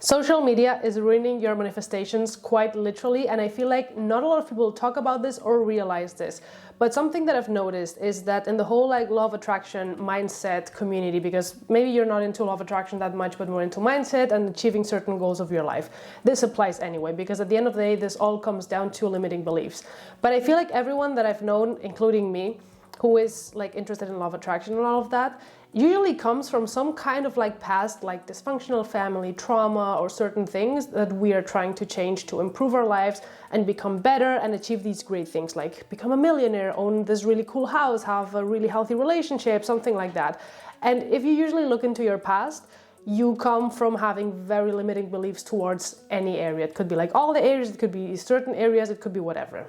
Social media is ruining your manifestations quite literally, and I feel like not a lot of people talk about this or realize this. But something that I've noticed is that in the whole law of attraction mindset community, because maybe you're not into law of attraction that much, but more into mindset and achieving certain goals of your life. This applies anyway, because at the end of the day, this all comes down to limiting beliefs. But I feel like everyone that I've known, including me, who is interested in law of attraction and all of that, usually comes from some kind of past dysfunctional family trauma or certain things that we are trying to change to improve our lives and become better and achieve these great things, like become a millionaire, own this really cool house, have a really healthy relationship, something like that. And if you usually look into your past, you come from having very limiting beliefs towards any area. It could be all the areas, it could be certain areas, it could be whatever.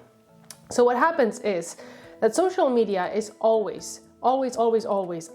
So what happens is that social media is always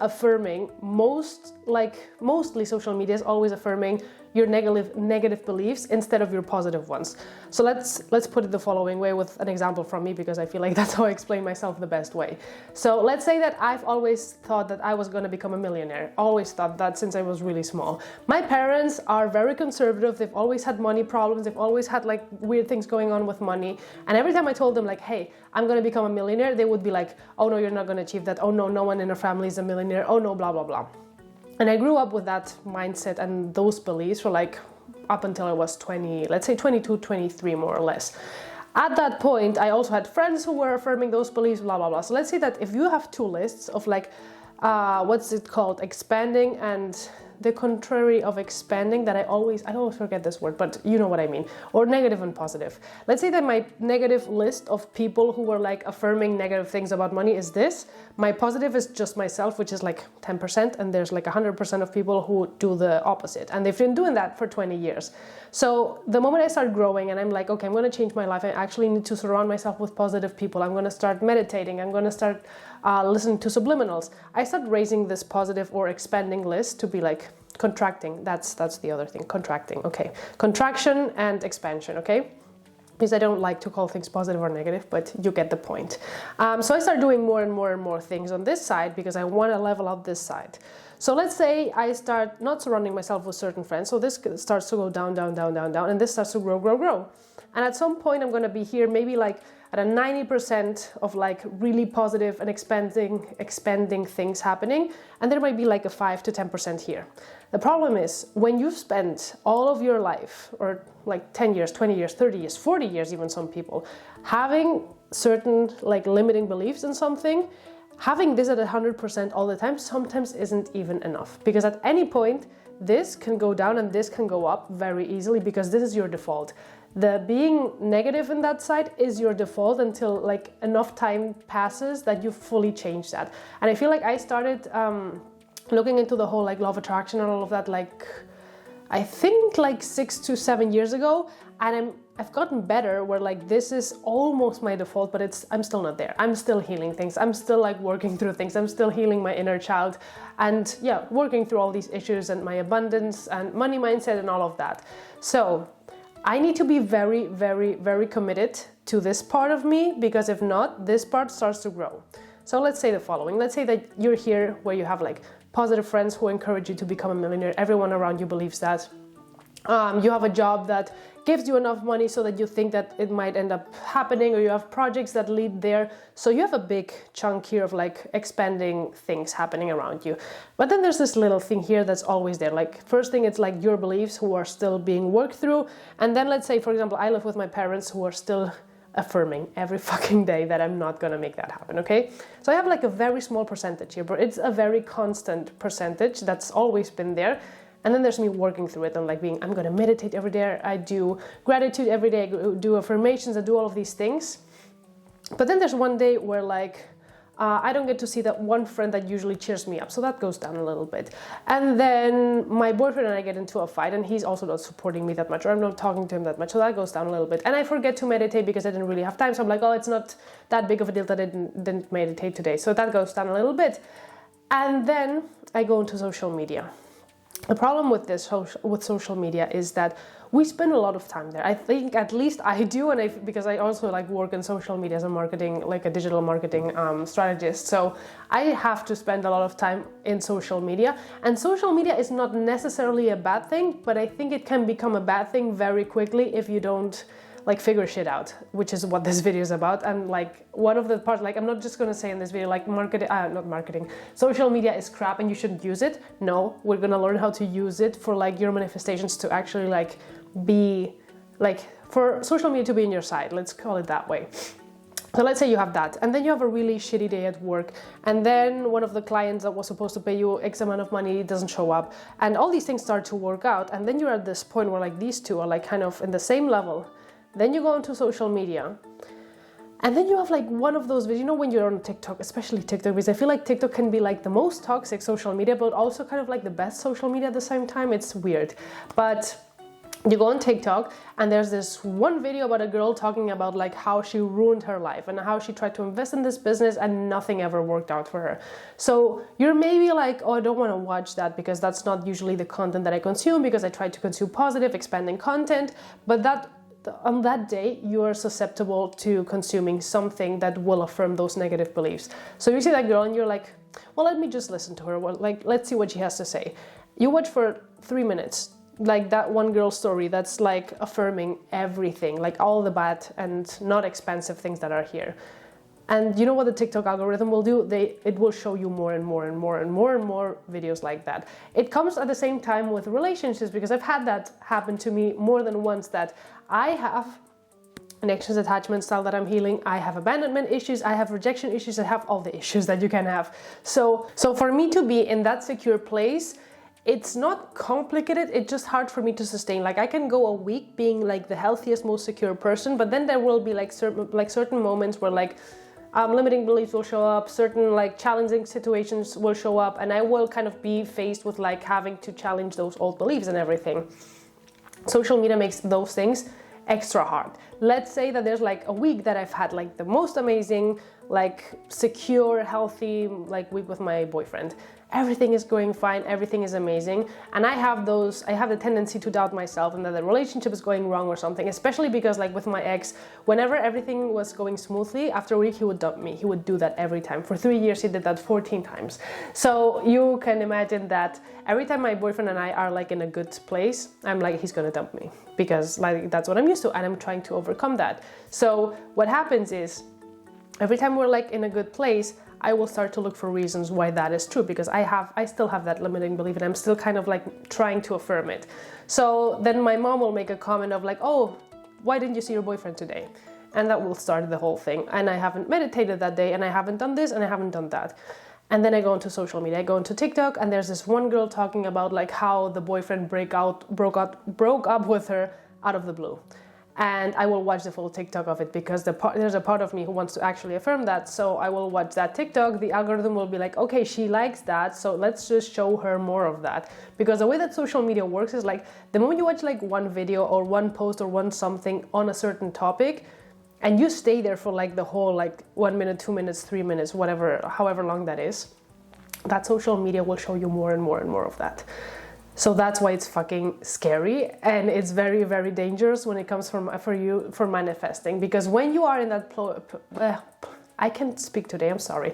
affirming, mostly social media is always affirming your negative beliefs instead of your positive ones. So let's put it the following way with an example from me, because I feel like that's how I explain myself the best way. So let's say that I've always thought that I was going to become a millionaire. Always thought that since I was really small. My parents are very conservative. They've always had money problems. They've always had weird things going on with money. And every time I told them hey, I'm going to become a millionaire, they would be like, oh no, you're not going to achieve that. Oh no, no one in our family is a millionaire. Oh no, blah, blah, blah. And I grew up with that mindset and those beliefs for up until I was 20, let's say 22, 23 more or less. At that point, I also had friends who were affirming those beliefs, blah, blah, blah. So let's say that if you have two lists of what's it called? Expanding and the contrary of expanding, that I always forget this word, but you know what I mean, or negative and positive. Let's say that my negative list of people who were affirming negative things about money is this. My positive is just myself, which is 10%, and there's 100% of people who do the opposite, and they've been doing that for 20 years. So the moment I start growing and I'm okay, I'm going to change my life, I actually need to surround myself with positive people. I'm going to start meditating. I'm going to start listening to subliminals. I start raising this positive or expanding list to be contracting. That's the other thing. Contracting. Okay. Contraction and expansion. Okay. Because I don't like to call things positive or negative, but you get the point. So I start doing more and more and more things on this side because I want to level up this side. So let's say I start not surrounding myself with certain friends. So this starts to go down, down, down, down, down, and this starts to grow, grow, grow. And at some point I'm going to be here maybe at a 90% of really positive and expanding things happening. And there might be a 5 to 10% here. The problem is when you've spent all of your life, or 10 years, 20 years, 30 years, 40 years, even some people, having certain limiting beliefs in something, having this at 100% all the time sometimes isn't even enough, because at any point this can go down and this can go up very easily, because this is your default. The being negative in that side is your default until enough time passes that you fully change that. And I feel I started looking into the whole law of attraction and all of that I think 6 to 7 years ago, and I've gotten better where this is almost my default, but I'm still not there. I'm still healing things. I'm still working through things. I'm still healing my inner child, and working through all these issues and my abundance and money mindset and all of that. So I need to be very, very, very committed to this part of me, because if not, this part starts to grow. So let's say the following. Let's say that you're here where you have positive friends who encourage you to become a millionaire. Everyone around you believes that. You have a job that gives you enough money so that you think that it might end up happening, or you have projects that lead there. So you have a big chunk here of expanding things happening around you. But then there's this little thing here that's always there. First thing, it's your beliefs who are still being worked through. And then let's say, for example, I live with my parents who are still affirming every fucking day that I'm not gonna make that happen, okay? So I have a very small percentage here, but it's a very constant percentage that's always been there. And then there's me working through it and I'm gonna meditate every day. I do gratitude every day, I do affirmations, I do all of these things. But then there's one day where I don't get to see that one friend that usually cheers me up. So that goes down a little bit. And then my boyfriend and I get into a fight, and he's also not supporting me that much, or I'm not talking to him that much. So that goes down a little bit. And I forget to meditate because I didn't really have time. So I'm oh, it's not that big of a deal that I didn't meditate today. So that goes down a little bit. And then I go into social media. The problem with with social media is that we spend a lot of time there. I think at least I do, and because I also like work in social media as a marketing, like a digital marketing strategist. So I have to spend a lot of time in social media, and social media is not necessarily a bad thing, but I think it can become a bad thing very quickly if you don't like figure shit out, which is what this video is about. And like one of the parts, like I'm not just gonna say in this video like not marketing, social media is crap and you shouldn't use it. No, we're gonna learn how to use it for like your manifestations to actually like be like, for social media to be in your side, let's call it that way. So let's say you have that, and then you have a really shitty day at work, and then one of the clients that was supposed to pay you X amount of money doesn't show up, and all these things start to work out, and then you're at this point where like these two are like kind of in the same level. Then you go into social media, and then you have like one of those videos, you know, when you're on TikTok, especially TikTok, because I feel like TikTok can be like the most toxic social media, but also kind of like the best social media at the same time. It's weird. But you go on TikTok and there's this one video about a girl talking about like how she ruined her life and how she tried to invest in this business and nothing ever worked out for her. So you're maybe like, oh, I don't want to watch that because that's not usually the content that I consume, because I try to consume positive, expanding content, but on that day, you are susceptible to consuming something that will affirm those negative beliefs. So you see that girl and you're like, well, let me just listen to her. Well, like, let's see what she has to say. You watch for 3 minutes, like that one girl's story that's like affirming everything, like all the bad and not expensive things that are here. And you know what the TikTok algorithm will do? It will show you more and more and more and more and more videos like that. It comes at the same time with relationships, because I've had that happen to me more than once, that I have an anxious attachment style that I'm healing. I have abandonment issues. I have rejection issues. I have all the issues that you can have. So for me to be in that secure place, it's not complicated, it's just hard for me to sustain. Like I can go a week being like the healthiest, most secure person, but then there will be like certain moments where like limiting beliefs will show up, certain like challenging situations will show up, and I will kind of be faced with like having to challenge those old beliefs and everything. Social media makes those things extra hard. Let's say that there's like a week that I've had like the most amazing, like secure, healthy like week with my boyfriend. Everything is going fine, everything is amazing, and I have the tendency to doubt myself and that the relationship is going wrong or something, especially because like with my ex, whenever everything was going smoothly, after a week he would dump me. He would do that every time. For 3 years he did that 14 times. So you can imagine that every time my boyfriend and I are like in a good place, I'm like, he's gonna dump me, because like that's what I'm used to and I'm trying to overcome that. So what happens is, every time we're like in a good place, I will start to look for reasons why that is true, because I still have that limiting belief and I'm still kind of like trying to affirm it. So then my mom will make a comment of like, oh, why didn't you see your boyfriend today? And that will start the whole thing. And I haven't meditated that day, and I haven't done this, and I haven't done that. And then I go into social media, I go into TikTok, and there's this one girl talking about like how the boyfriend broke up with her out of the blue. And I will watch the full TikTok of it, because there's a part of me who wants to actually affirm that. So I will watch that TikTok. The algorithm will be like, okay, she likes that, so let's just show her more of that. Because the way that social media works is like, the moment you watch like one video or one post or one something on a certain topic, and you stay there for like the whole like 1 minute, 2 minutes, 3 minutes, whatever, however long that is, that social media will show you more and more and more of that. So that's why it's fucking scary, and it's very, very dangerous when it comes for manifesting. Because when you are in that I can't speak today, I'm sorry.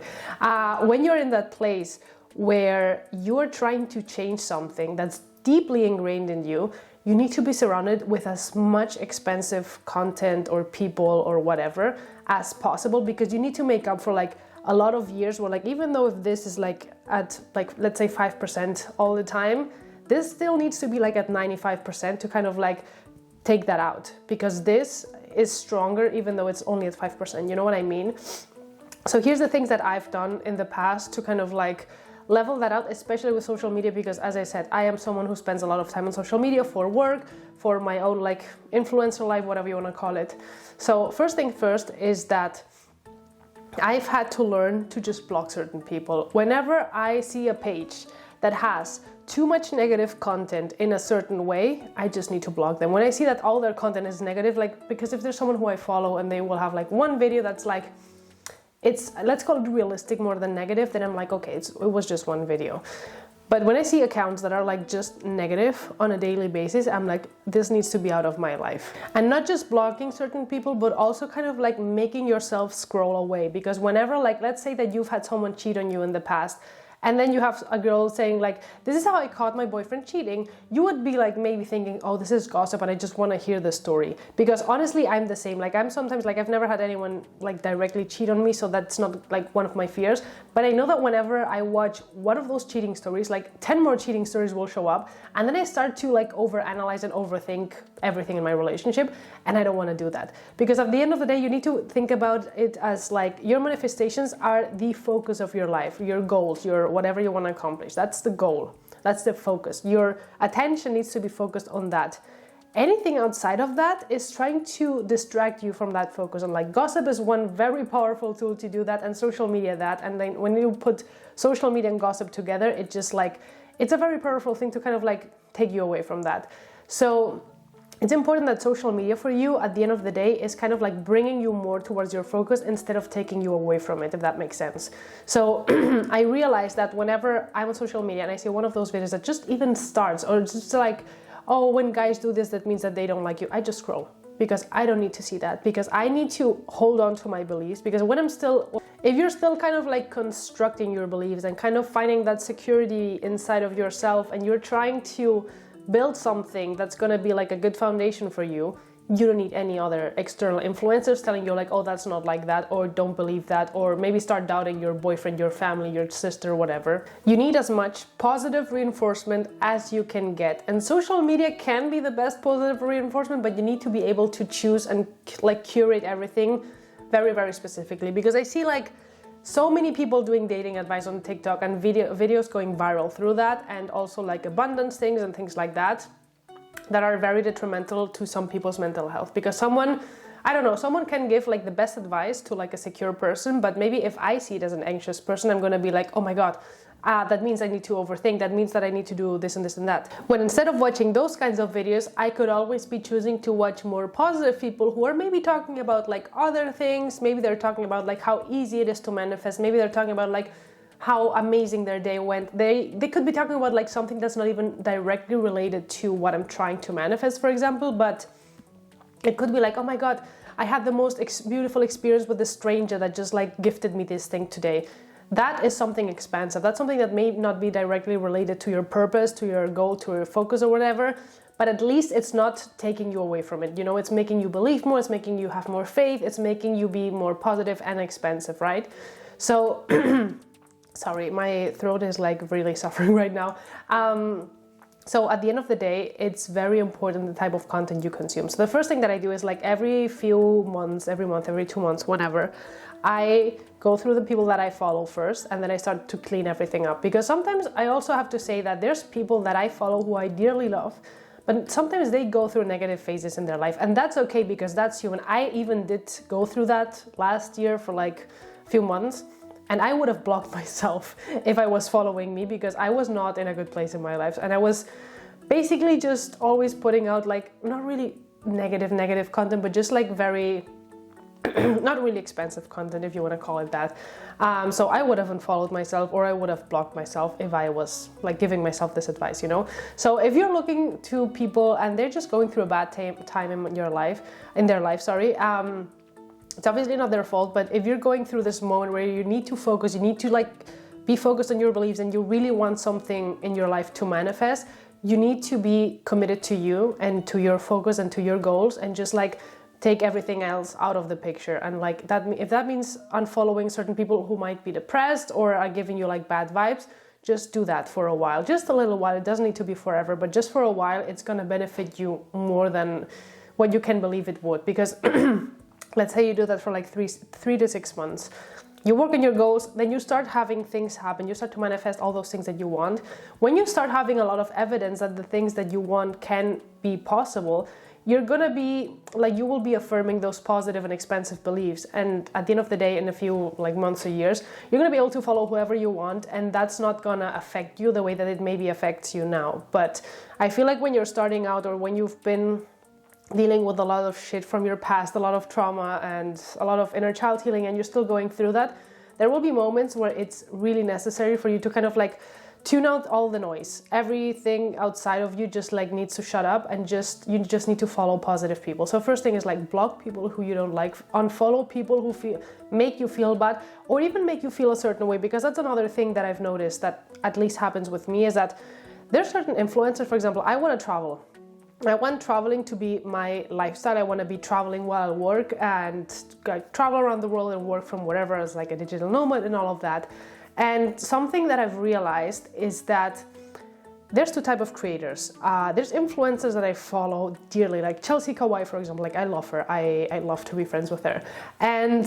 When you're in that place where you're trying to change something that's deeply ingrained in you, you need to be surrounded with as much expensive content or people or whatever as possible, because you need to make up for like a lot of years where like, even though if this is like at like, let's say 5% all the time, this still needs to be like at 95% to kind of like take that out, because this is stronger even though it's only at 5%, you know what I mean? So here's the things that I've done in the past to kind of like level that out, especially with social media, because as I said, I am someone who spends a lot of time on social media for work, for my own like influencer life, whatever you want to call it. So first thing first is that I've had to learn to just block certain people. Whenever I see a page that has too much negative content in a certain way, I just need to block them. When I see that all their content is negative, like, because if there's someone who I follow and they will have like one video that's like, it's, let's call it realistic more than negative, then I'm like, okay, it was just one video. But when I see accounts that are like just negative on a daily basis, I'm like, this needs to be out of my life. And not just blocking certain people, but also kind of like making yourself scroll away. Because whenever, like, let's say that you've had someone cheat on you in the past, and then you have a girl saying like, this is how I caught my boyfriend cheating, you would be like maybe thinking, oh, this is gossip and I just want to hear the story. Because honestly, I'm the same. Like I'm sometimes like, I've never had anyone like directly cheat on me, so that's not like one of my fears. But I know that whenever I watch one of those cheating stories, like 10 more cheating stories will show up. And then I start to like overanalyze and overthink everything in my relationship. And I don't want to do that. Because at the end of the day, you need to think about it as like your manifestations are the focus of your life, your goals, your whatever you want to accomplish. That's the goal. That's the focus. Your attention needs to be focused on that. Anything outside of that is trying to distract you from that focus. And like gossip is one very powerful tool to do that, and social media that. And then when you put social media and gossip together, it just like, it's a very powerful thing to kind of like take you away from that. So it's important that social media for you at the end of the day is kind of like bringing you more towards your focus instead of taking you away from it, if that makes sense. So I realize that whenever I'm on social media and I see one of those videos that just even starts, or just like, oh, when guys do this, that means that they don't like you, I just scroll. Because I don't need to see that, because I need to hold on to my beliefs. Because when if you're still kind of like constructing your beliefs and kind of finding that security inside of yourself, and you're trying to build something that's going to be like a good foundation for you, you don't need any other external influencers telling you like, oh, that's not like that, or don't believe that, or maybe start doubting your boyfriend, your family, your sister, whatever. You need as much positive reinforcement as you can get. And social media can be the best positive reinforcement, but you need to be able to choose and like curate everything very, very specifically. Because I see like so many people doing dating advice on TikTok and videos going viral through that, and also like abundance things and things like that are very detrimental to some people's mental health. Because someone can give like the best advice to like a secure person, but maybe if I see it as an anxious person, I'm going to be like, oh my God, that means I need to overthink. That means that I need to do this and this and that. When instead of watching those kinds of videos, I could always be choosing to watch more positive people who are maybe talking about like other things. Maybe they're talking about like how easy it is to manifest. Maybe they're talking about like how amazing their day went. They could be talking about like something that's not even directly related to what I'm trying to manifest, for example, but it could be like, oh my God, I had the most beautiful experience with a stranger that just like gifted me this thing today. That is something expansive. That's something that may not be directly related to your purpose, to your goal, to your focus or whatever, but at least it's not taking you away from it. You know, it's making you believe more, it's making you have more faith, it's making you be more positive and expansive, right? So, sorry, my throat is like really suffering right now. So at the end of the day, it's very important the type of content you consume. So the first thing that I do is like every few months, every month, every 2 months, whenever, I go through the people that I follow first, and then I start to clean everything up. Because sometimes I also have to say that there's people that I follow who I dearly love, but sometimes they go through negative phases in their life, and that's okay because that's human. I even did go through that last year for like a few months. And I would have blocked myself if I was following me, because I was not in a good place in my life. And I was basically just always putting out like, not really negative content, but just like very, not really expensive content, if you want to call it that. So I would have unfollowed myself, or I would have blocked myself if I was like giving myself this advice, you know? So if you're looking to people and they're just going through a bad time in their life, it's obviously not their fault, but if you're going through this moment where you need to focus, you need to like be focused on your beliefs, and you really want something in your life to manifest, you need to be committed to you and to your focus and to your goals, and just like take everything else out of the picture. And like that, if that means unfollowing certain people who might be depressed or are giving you like bad vibes, just do that for a while, just a little while. It doesn't need to be forever, but just for a while, it's going to benefit you more than what you can believe it would. Because let's say you do that for like 3 to 6 months. You work on your goals, then you start having things happen. You start to manifest all those things that you want. When you start having a lot of evidence that the things that you want can be possible, you're gonna be like, you will be affirming those positive and expansive beliefs. And at the end of the day, in a few like months or years, you're gonna be able to follow whoever you want, and that's not gonna affect you the way that it maybe affects you now. But I feel like when you're starting out, or when you've been dealing with a lot of shit from your past, a lot of trauma and a lot of inner child healing, and you're still going through that, there will be moments where it's really necessary for you to kind of like tune out all the noise. Everything outside of you just like needs to shut up, and you just need to follow positive people. So first thing is like block people who you don't like, unfollow people who make you feel bad, or even make you feel a certain way, because that's another thing that I've noticed that at least happens with me, is that there's certain influencers. For example, I want to travel. I want traveling to be my lifestyle. I want to be traveling while I work and travel around the world and work from wherever as like a digital nomad and all of that. And something that I've realized is that there's two types of creators. There's influencers that I follow dearly, like Chelsea Kawai, for example. Like I love her. I love to be friends with her. And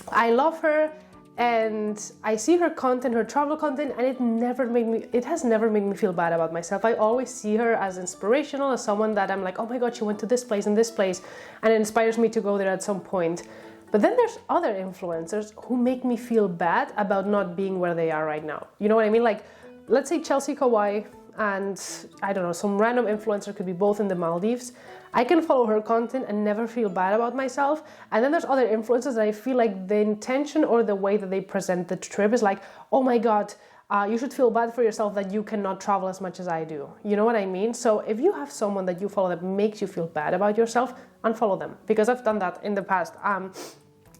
I love her, and I see her content, her travel content, and it has never made me feel bad about myself. I always see her as inspirational, as someone that I'm like, oh my God, she went to this place and this place, and it inspires me to go there at some point. But then there's other influencers who make me feel bad about not being where they are right now. You know what I mean? Like, let's say Chelsea Kawai and, I don't know, some random influencer, could be both in the Maldives. I can follow her content and never feel bad about myself. And then there's other influencers that I feel like the intention or the way that they present the trip is like, oh my God, you should feel bad for yourself that you cannot travel as much as I do. You know what I mean? So if you have someone that you follow that makes you feel bad about yourself, unfollow them, because I've done that in the past.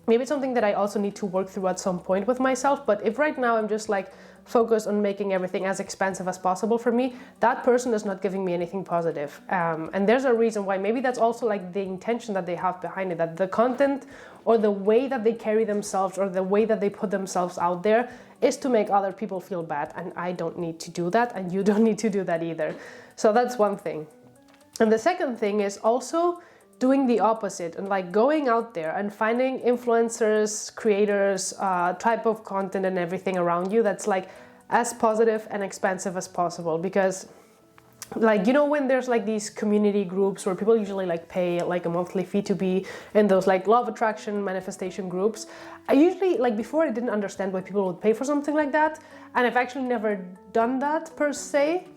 Maybe it's something that I also need to work through at some point with myself. But if right now I'm just like focused on making everything as expensive as possible for me, that person is not giving me anything positive. And there's a reason why. Maybe that's also like the intention that they have behind it, that the content or the way that they carry themselves or the way that they put themselves out there is to make other people feel bad. And I don't need to do that, and you don't need to do that either. So that's one thing. And the second thing is also doing the opposite, and like going out there and finding influencers, creators, type of content and everything around you that's like as positive and expansive as possible. Because like, you know, when there's like these community groups where people usually like pay like a monthly fee to be in those like law of attraction manifestation groups, I usually, like before, I didn't understand why people would pay for something like that, and I've actually never done that per se.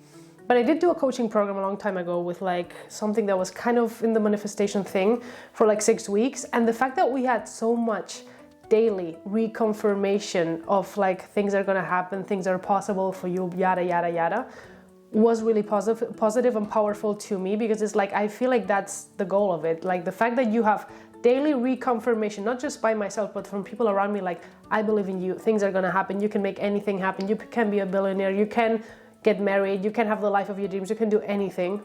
But I did do a coaching program a long time ago with like something that was kind of in the manifestation thing for like 6 weeks. And the fact that we had so much daily reconfirmation of like things are gonna happen, things are possible for you, yada, yada, yada, was really positive and powerful to me, because it's like, I feel like that's the goal of it. Like the fact that you have daily reconfirmation, not just by myself, but from people around me, like, I believe in you, things are gonna happen, you can make anything happen, you can be a billionaire, you can get married, you can have the life of your dreams, you can do anything.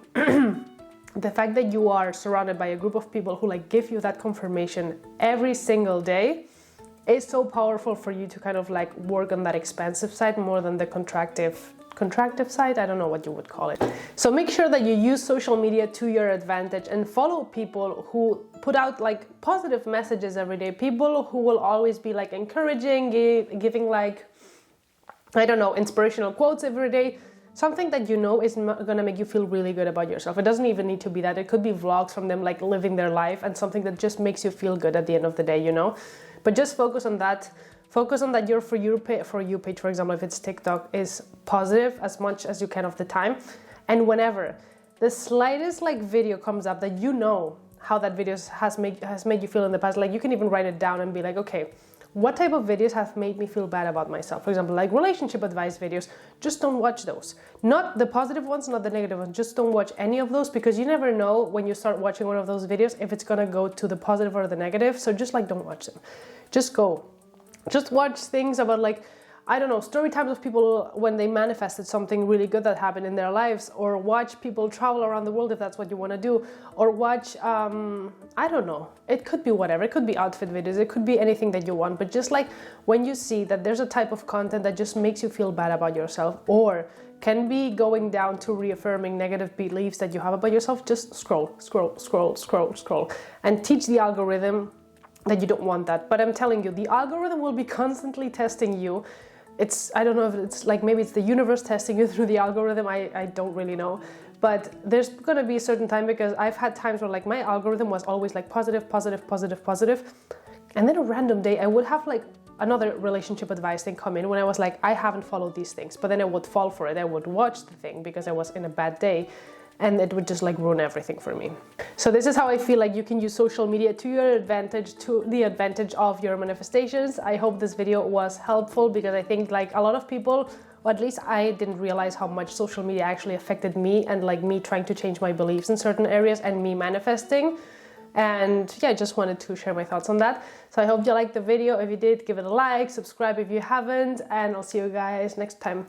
The fact that you are surrounded by a group of people who like give you that confirmation every single day is so powerful for you to kind of like work on that expansive side more than the contractive side. I don't know what you would call it. So make sure that you use social media to your advantage and follow people who put out like positive messages every day, people who will always be like encouraging, giving like, I don't know, inspirational quotes every day, something that you know is going to make you feel really good about yourself. It doesn't even need to be that. It could be vlogs from them like living their life, and something that just makes you feel good at the end of the day, you know. But just focus on that. Focus on that your For You page, for example, if it's TikTok, is positive as much as you can of the time. And whenever the slightest like video comes up that you know how that video has made you feel in the past, like you can even write it down and be like, okay, what type of videos have made me feel bad about myself? For example, like relationship advice videos, just don't watch those. Not the positive ones, not the negative ones, just don't watch any of those, because you never know when you start watching one of those videos if it's gonna go to the positive or the negative. So just like don't watch them. Just watch things about like, I don't know, story times of people when they manifested something really good that happened in their lives, or watch people travel around the world if that's what you want to do, or watch, I don't know, it could be whatever, it could be outfit videos, it could be anything that you want, but just like when you see that there's a type of content that just makes you feel bad about yourself, or can be going down to reaffirming negative beliefs that you have about yourself, just scroll, and teach the algorithm that you don't want that. But I'm telling you, the algorithm will be constantly testing you. I don't know if it's like, maybe it's the universe testing you through the algorithm, I don't really know. But there's gonna be a certain time, because I've had times where like my algorithm was always like positive. And then a random day I would have like another relationship advice thing come in when I was like, I haven't followed these things. But then I would fall for it. I would watch the thing because I was in a bad day, and it would just like ruin everything for me. So this is how I feel like you can use social media to your advantage, to the advantage of your manifestations. I hope this video was helpful, because I think like a lot of people or at least I didn't realize how much social media actually affected me, and like me trying to change my beliefs in certain areas and me manifesting. And yeah, I just wanted to share my thoughts on that. So I hope you liked the video. If you did, give it a like, subscribe if you haven't, and I'll see you guys next time.